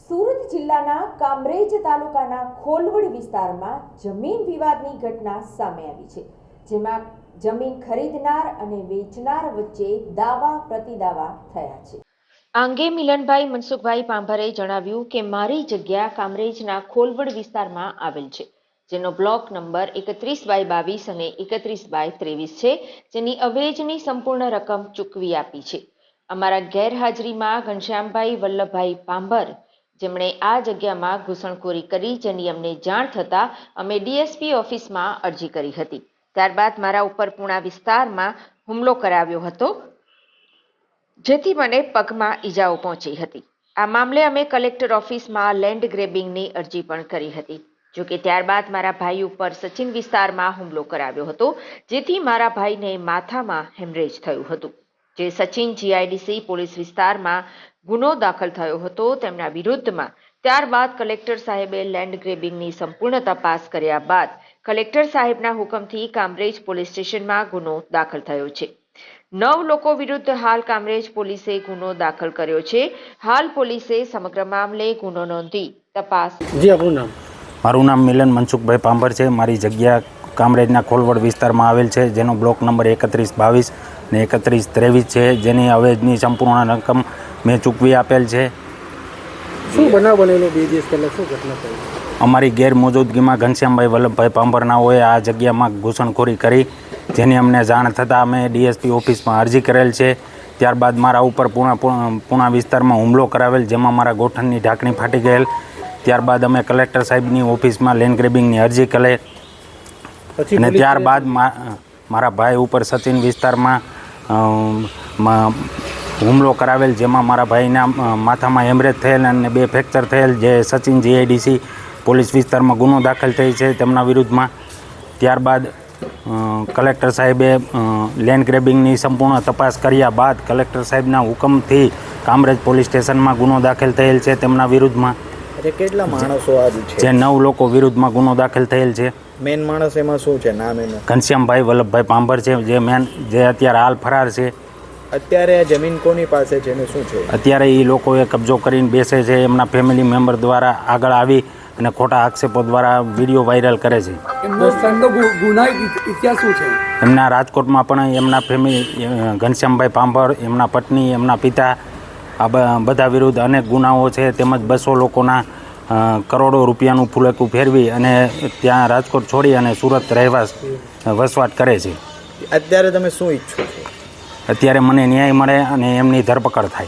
સુરત જિલ્લાના કામરેજ તાલુકાના ખોલવડ વિસ્તારમાં જમીન વિવાદની ઘટના સામે આવી છે, જેમાં જમીન ખરીદનાર અને વેચનાર વચ્ચે દાવા પ્રતિદાવા થયા છે। આ અંગે મિલનભાઈ મનસુખભાઈ પાંભરે જણાવ્યું કે મારી જગ્યા કામરેજના ખોલવડ વિસ્તારમાં આવેલ છે, જેનો બ્લોક નંબર 31/22 અને 31/23 છે, જેની અવેજની સંપૂર્ણ રકમ ચૂકવી આપી છે। અમારા ગેરહાજરીમાં ઘનશ્યામભાઈ વલ્લભભાઈ પાંભર, જેમણે આ જગ્યામાં ઘૂસણખોરી કરી, જેની અમને જાણ થતાં અમે ડીએસપી ઓફિસમાં અરજી કરી હતી। ત્યારબાદ મારા ઉપર પૂણા વિસ્તારમાં હુમલો કરાવ્યો હતો, જેથી મને પગમાં ઈજાઓ પહોંચી હતી। આ મામલે અમે કલેક્ટર ઓફિસમાં લેન્ડ ગ્રેબિંગની અરજી પણ કરી હતી। જોકે ત્યારબાદ મારા ભાઈ ઉપર સચિન વિસ્તારમાં હુમલો કરાવ્યો હતો, જેથી મારા ભાઈને માથામાં હેમરેજ થયું હતું, જે સચિન જીઆઈડીસી પોલીસ વિસ્તારમાં ગુનો દાખલ થયો હતો તેમના વિરુદ્ધમાં। ત્યારબાદ કલેક્ટર સાહેબે લેન્ડ ગ્રેબિંગની સંપૂર્ણ તપાસ કર્યા બાદ કલેક્ટર સાહેબના હુકમથી કામરેજ પોલીસ સ્ટેશનમાં ગુનો દાખલ થયો છે। 9 લોકો વિરુદ્ધ હાલ કામરેજ પોલીસે ગુનો દાખલ કર્યો છે। હાલ પોલીસે સમગ્ર મામલે ગુનો નોંધી તપાસ। જી, આપનું નામ? મારું નામ મિલન મનસુખભાઈ પાંભર છે। મારી જગ્યા કામરેજના ખોલવડ વિસ્તારમાં આવેલ છે, જેનો બ્લોક નંબર 31/22 ને 31/23 છે, જેની અવેજની સંપૂર્ણ રકમ મેં ચૂકવી આપેલ છે। શું બનાવ બનેલો 2 દિવસ પહેલા? શું ઘટના થઈ? અમારી ગેરમોજૂદગીમાં ઘનશ્યામભાઈ વલ્લભભાઈ પાંભરનાઓએ આ જગ્યામાં ઘૂસણખોરી કરી, જેની અમને જાણ થતાં અમે ડીએસપી ઓફિસમાં અરજી કરેલ છે। ત્યારબાદ મારા ઉપર પૂણા વિસ્તારમાં હુમલો કરાવેલ, જેમાં મારા ગોઠણની ઢાંકણી ફાટી ગયેલ। ત્યારબાદ અમે કલેક્ટર સાહેબની ઓફિસમાં લેન્ડ ગ્રેબિંગની અરજી કરેલ અને ત્યારબાદ મારા ભાઈ ઉપર સચિન વિસ્તારમાં હુમલો કરાવેલ, જેમાં મારા ભાઈના માથામાં હેમરેજ થયેલ અને 2 ફ્રેક્ચર થયેલ, જે સચિન જીઆઈડીસી પોલીસ વિસ્તારમાં ગુનો દાખલ થઈ છે તેમના વિરુદ્ધમાં। ત્યારબાદ કલેક્ટર સાહેબે લેન્ડ ગ્રેબિંગની સંપૂર્ણ તપાસ કર્યા બાદ કલેક્ટર સાહેબના હુકમથી કામરેજ પોલીસ સ્ટેશનમાં ગુનો દાખલ થયેલ છે તેમના વિરુદ્ધમાં। કેટલા માણસો આ છે? જે 9 લોકો વિરુદ્ધમાં ગુનો દાખલ થયેલ છે। મેન માણસ એમાં શું છે, નામ એનું? ઘનશ્યામભાઈ વલ્લભભાઈ પાંભર છે, જે અત્યારે હાલ ફરાર છે। અત્યારે આ જમીન કોની પાસે છે અને શું છે? અત્યારે એ લોકોએ કબજો કરીને બેસે છે, એમના ફેમિલી મેમ્બર દ્વારા આગળ આવી અને ખોટા આક્ષેપો દ્વારા વિડીયો વાયરલ કરે છે। એમના રાજકોટમાં પણ એમના ફેમિલી ઘનશ્યામભાઈ પાંભર, એમના પત્ની, એમના પિતા, આ બધા વિરુદ્ધ અનેક ગુનાઓ છે, તેમજ 200 લોકોના કરોડો રૂપિયાનું ફૂલેકું ફેરવી અને ત્યાં રાજકોટ છોડી અને સુરત વસવાટ કરે છે। અત્યારે તમે શું ઈચ્છો છો? અત્યારે મને ન્યાય મળે અને એમની ધરપકડ થાય।